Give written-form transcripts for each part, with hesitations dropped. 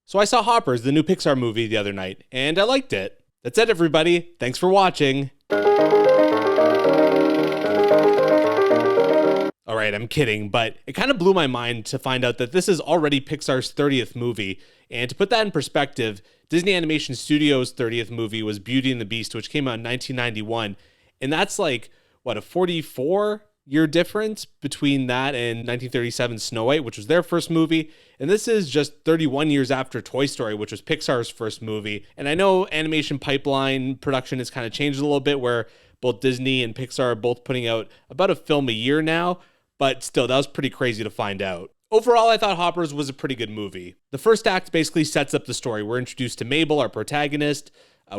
So I saw Hoppers, the new Pixar movie, the other night, and I liked it. That's it, everybody. Thanks for watching. All right, I'm kidding, but it kind of blew my mind to find out that this is already Pixar's 30th movie. And to put that in perspective, Disney Animation Studios' 30th movie was Beauty and the Beast, which came out in 1991. And that's like, what, a 44-year difference between that and 1937's Snow White, which was their first movie. And this is just 31 years after Toy Story, which was Pixar's first movie. And I know animation pipeline production has kind of changed a little bit, where both Disney and Pixar are both putting out about a film a year now. But still, that was pretty crazy to find out. Overall, I thought Hoppers was a pretty good movie. The first act basically sets up the story. We're introduced to Mabel, our protagonist.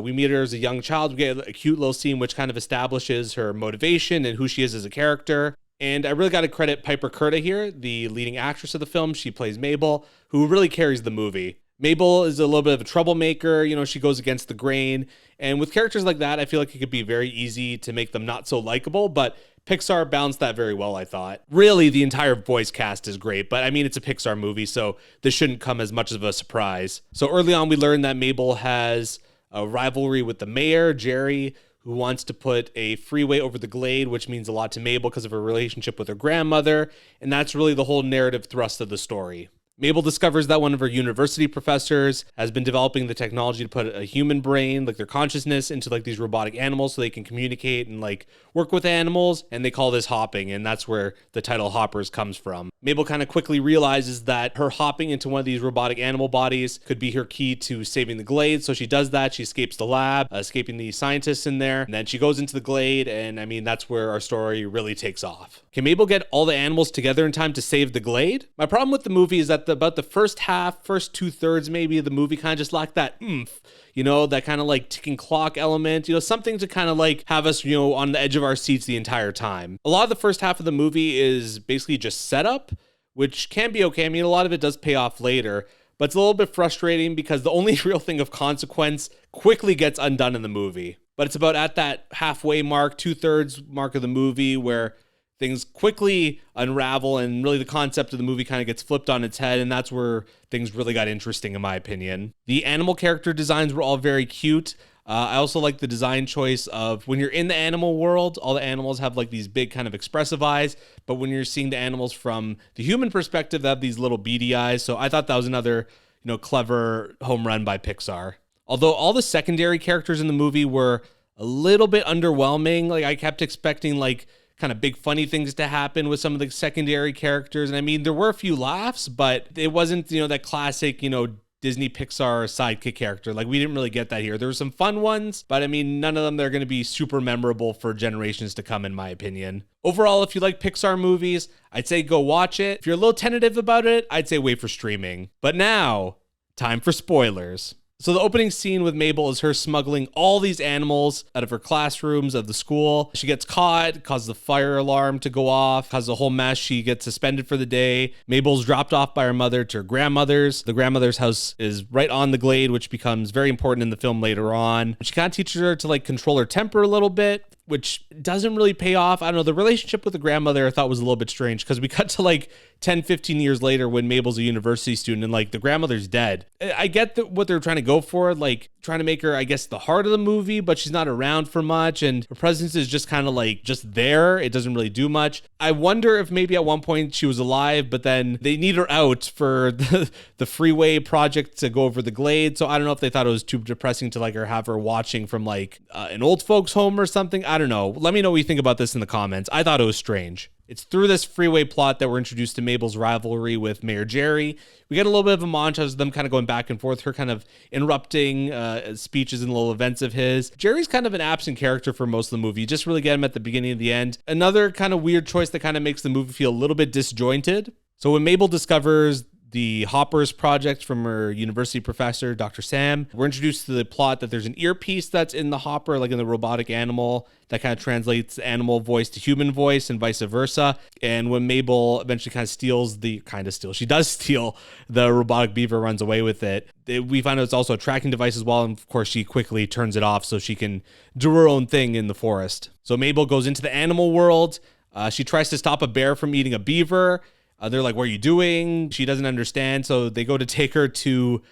We meet her as a young child. We get a cute little scene which kind of establishes her motivation and who she is as a character. And I really got to credit Piper Curda here, the leading actress of the film. She plays Mabel, who really carries the movie. Mabel is a little bit of a troublemaker. You know, she goes against the grain. And with characters like that, I feel like it could be very easy to make them not so likable, but Pixar balanced that very well, I thought. Really, the entire voice cast is great, but I mean, it's a Pixar movie, so this shouldn't come as much of a surprise. So early on, we learned that Mabel has a rivalry with the mayor, Jerry, who wants to put a freeway over the Glade, which means a lot to Mabel because of her relationship with her grandmother, and that's really the whole narrative thrust of the story. Mabel discovers that one of her university professors has been developing the technology to put a human brain, like their consciousness, into like these robotic animals so they can communicate and like work with animals, and they call this hopping, and that's where the title Hoppers comes from. Mabel kind of quickly realizes that her hopping into one of these robotic animal bodies could be her key to saving the Glade, so she does that. She escapes the lab, escaping the scientists in there, and then she goes into the Glade, and I mean, that's where our story really takes off. Can Mabel get all the animals together in time to save the Glade? My problem with the movie is that about the first half, first 2/3 maybe of the movie kind of just lacked that oomph, you know, that kind of like ticking clock element, you know, something to kind of like have us, you know, on the edge of our seats the entire time. A lot of the first half of the movie is basically just setup, which can be okay. I mean, a lot of it does pay off later, but it's a little bit frustrating because the only real thing of consequence quickly gets undone in the movie. But it's about at that halfway mark, 2/3 mark of the movie where things quickly unravel and really the concept of the movie kind of gets flipped on its head, and that's where things really got interesting in my opinion. The animal character designs were all very cute. I also like the design choice of when you're in the animal world, all the animals have like these big kind of expressive eyes, but when you're seeing the animals from the human perspective, they have these little beady eyes. So I thought that was another, you know, clever home run by Pixar. Although all the secondary characters in the movie were a little bit underwhelming. Like I kept expecting like kind of big funny things to happen with some of the secondary characters. And I mean, there were a few laughs, but it wasn't, you know, that classic, you know, Disney Pixar sidekick character. Like we didn't really get that here. There were some fun ones, but I mean, none of them they're going to be super memorable for generations to come, in my opinion. Overall, if you like Pixar movies, I'd say go watch it. If you're a little tentative about it, I'd say wait for streaming. But now, time for spoilers. So the opening scene with Mabel is her smuggling all these animals out of her classrooms of the school. She gets caught, causes the fire alarm to go off, causes a whole mess. She gets suspended for the day. Mabel's dropped off by her mother to her grandmother's. The grandmother's house is right on the Glade, which becomes very important in the film later on. She kind of teaches her to like control her temper a little bit, which doesn't really pay off. I don't know, the relationship with the grandmother I thought was a little bit strange because we cut to like 10, 15 years later when Mabel's a university student and like the grandmother's dead. I get what they're trying to go for, like trying to make her, I guess, the heart of the movie, but she's not around for much and her presence is just kind of like just there. It doesn't really do much. I wonder if maybe at one point she was alive, but then they need her out for the freeway project to go over the Glade. So I don't know if they thought it was too depressing to like her have her watching from like an old folks home or something. I don't know. Let me know what you think about this in the comments. I thought it was strange. It's through this freeway plot that we're introduced to Mabel's rivalry with Mayor Jerry. We get a little bit of a montage of them kind of going back and forth, her kind of interrupting speeches and little events of his. Jerry's kind of an absent character for most of the movie. You just really get him at the beginning and the end. Another kind of weird choice that kind of makes the movie feel a little bit disjointed. So when Mabel discovers the Hoppers project from her university professor, Dr. Sam, we're introduced to the plot that there's an earpiece that's in the hopper, like in the robotic animal, that kind of translates the animal voice to human voice and vice versa. And when Mabel eventually she does steal the robotic beaver, runs away with it. We find out it's also a tracking device as well. And of course, she quickly turns it off so she can do her own thing in the forest. So Mabel goes into the animal world. She tries to stop a bear from eating a beaver. They're like, what are you doing? She doesn't understand. So they go to take her to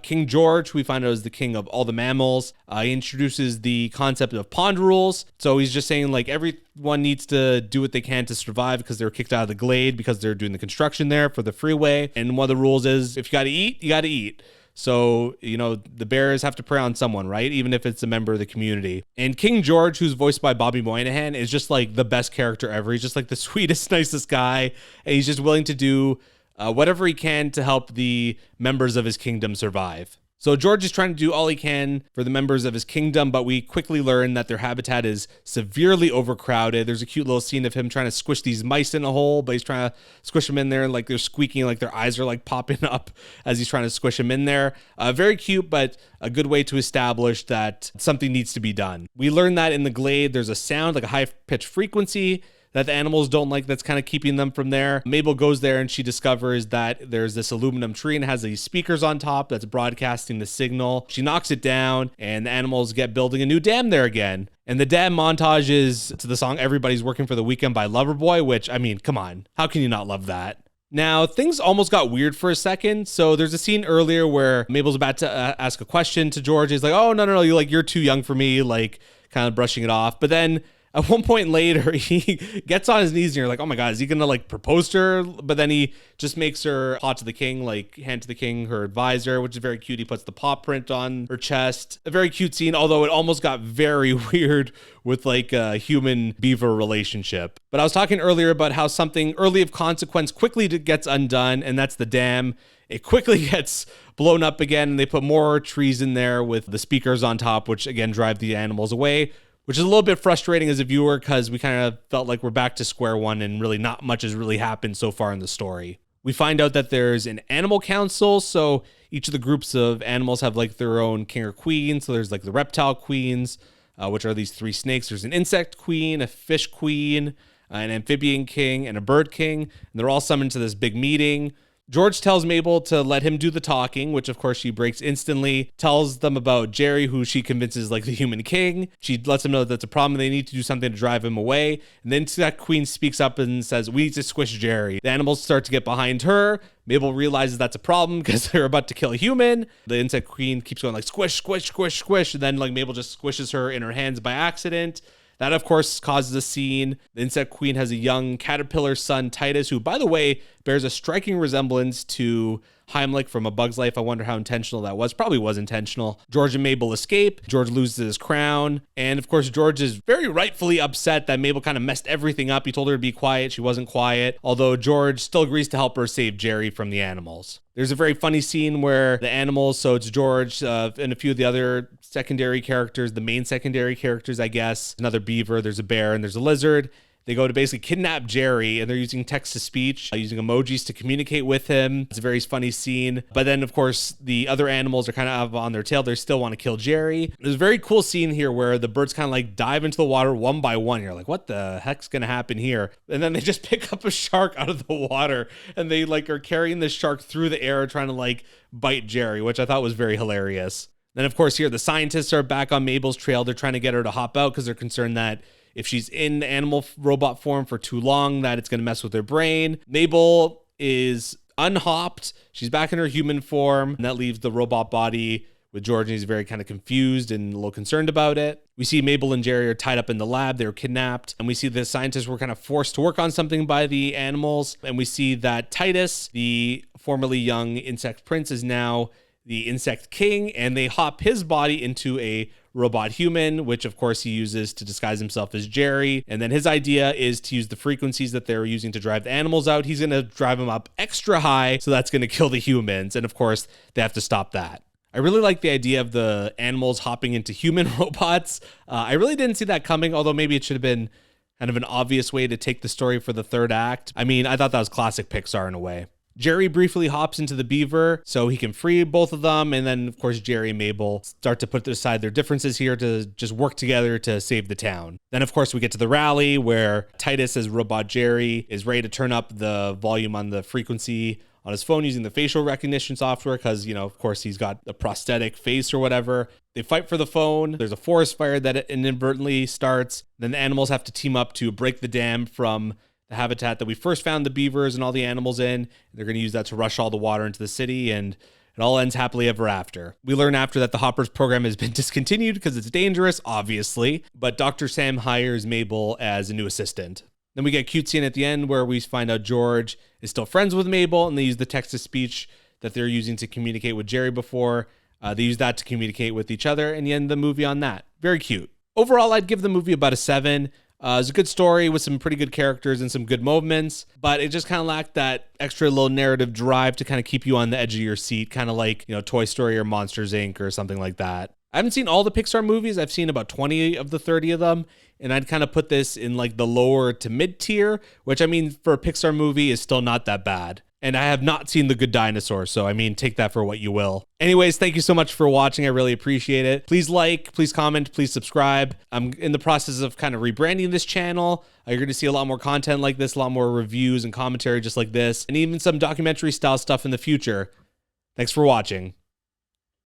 King George, who we find out is the king of all the mammals, he introduces the concept of pond rules. So he's just saying like everyone needs to do what they can to survive because they were kicked out of the glade because they're doing the construction there for the freeway. And one of the rules is if you got to eat, you got to eat. So, the bears have to prey on someone, right? Even if it's a member of the community. And King George, who's voiced by Bobby Moynihan, is just like the best character ever. He's just like the sweetest, nicest guy. And he's just willing to do whatever he can to help the members of his kingdom survive. So George is trying to do all he can for the members of his kingdom, but we quickly learn that their habitat is severely overcrowded. There's a cute little scene of him trying to squish these mice in a hole, but he's trying to squish them in there, and like they're squeaking, like their eyes are like popping up as he's trying to squish them in there. Very cute, but a good way to establish that something needs to be done. We learn that in the glade, there's a sound, like a high-pitched frequency, that the animals don't like, that's kind of keeping them from there. Mabel goes there and she discovers that there's this aluminum tree and has these speakers on top that's broadcasting the signal. She knocks it down and the animals get building a new dam there again. And the dam montage is to the song Everybody's Working for the Weekend by Loverboy, which, I mean, come on. How can you not love that? Now, things almost got weird for a second. So there's a scene earlier where Mabel's about to ask a question to George. He's like, oh, no, you're too young for me, like kind of brushing it off. But then at one point later, he gets on his knees and you're like, oh my God, is he going to like propose to her? But then he just makes her paw to the king, like hand to the king, her advisor, which is very cute. He puts the paw print on her chest. A very cute scene, although it almost got very weird with like a human beaver relationship. But I was talking earlier about how something early of consequence quickly gets undone, and that's the dam. It quickly gets blown up again, and they put more trees in there with the speakers on top, which again drive the animals away, which is a little bit frustrating as a viewer because we kind of felt like we're back to square one and really not much has really happened so far in the story. We find out that there's an animal council, so each of the groups of animals have like their own king or queen. So there's like the reptile queens, which are these three snakes. There's an insect queen, a fish queen, an amphibian king, and a bird king. And they're all summoned to this big meeting. George tells Mabel to let him do the talking, which of course she breaks instantly, tells them about Jerry, who she convinces like the human king. She lets them know that that's a problem. They need to do something to drive him away. And then that queen speaks up and says, we need to squish Jerry. The animals start to get behind her. Mabel realizes that's a problem because they're about to kill a human. The insect queen keeps going like squish, squish, squish, squish. And then like Mabel just squishes her in her hands by accident. That, of course, causes a scene. The insect queen has a young caterpillar son, Titus, who, by the way, bears a striking resemblance to Heimlich from A Bug's Life. I wonder how intentional that was. Probably was intentional. George and Mabel escape. George loses his crown. And, of course, George is very rightfully upset that Mabel kind of messed everything up. He told her to be quiet. She wasn't quiet. Although George still agrees to help her save Jerry from the animals. There's a very funny scene where the animals, so it's George and a few of the other secondary characters, the main secondary characters, I guess, another beaver, there's a bear, and there's a lizard. They go to basically kidnap Jerry, and they're using text-to-speech, using emojis to communicate with him. It's a very funny scene. But then, of course, the other animals are kind of on their tail. They still want to kill Jerry. There's a very cool scene here where the birds kind of like dive into the water one by one. You're like, what the heck's going to happen here? And then they just pick up a shark out of the water, and they like are carrying the shark through the air trying to like bite Jerry, which I thought was very hilarious. Then, of course, here the scientists are back on Mabel's trail. They're trying to get her to hop out because they're concerned that if she's in animal robot form for too long, that it's going to mess with her brain. Mabel is unhopped. She's back in her human form, and that leaves the robot body with George, and he's very kind of confused and a little concerned about it. We see Mabel and Jerry are tied up in the lab. They were kidnapped, and we see the scientists were kind of forced to work on something by the animals. And we see that Titus, the formerly young insect prince, is now the insect king, and they hop his body into a robot human, which of course he uses to disguise himself as Jerry. And then his idea is to use the frequencies that they're using to drive the animals out. He's going to drive them up extra high, so that's going to kill the humans. And of course, they have to stop that. I really like the idea of the animals hopping into human robots. I really didn't see that coming, although maybe it should have been kind of an obvious way to take the story for the third act. I mean, I thought that was classic Pixar in a way. Jerry briefly hops into the beaver so he can free both of them. And then, of course, Jerry and Mabel start to put aside their differences here to just work together to save the town. Then, of course, we get to the rally where Titus, as Robot Jerry, is ready to turn up the volume on the frequency on his phone using the facial recognition software because, you know, of course, he's got a prosthetic face or whatever. They fight for the phone. There's a forest fire that inadvertently starts. Then the animals have to team up to break the dam from the habitat that we first found the beavers and all the animals in. They're going to use that to rush all the water into the city. And It all ends happily ever after. We learn after that the Hoppers program has been discontinued because it's dangerous, obviously, but Dr. Sam hires Mabel as a new assistant. Then we get a cute scene at the end where we find out George is still friends with Mabel, and they use the text-to-speech that they're using to communicate with Jerry before. They use that to communicate with each other, and you end the movie on that. Very cute. Overall, I'd give the movie about a 7. It's a good story with some pretty good characters and some good moments, but it just kind of lacked that extra little narrative drive to kind of keep you on the edge of your seat, kind of like, Toy Story or Monsters, Inc. or something like that. I haven't seen all the Pixar movies. I've seen about 20 of the 30 of them, and I'd kind of put this in like the lower to mid tier, which I mean, for a Pixar movie is still not that bad. And I have not seen The Good Dinosaur, so I mean, take that for what you will. Anyways, thank you so much for watching. I really appreciate it. Please like, please comment, please subscribe. I'm in the process of kind of rebranding this channel. You're going to see a lot more content like this, a lot more reviews and commentary just like this, and even some documentary style stuff in the future. Thanks for watching.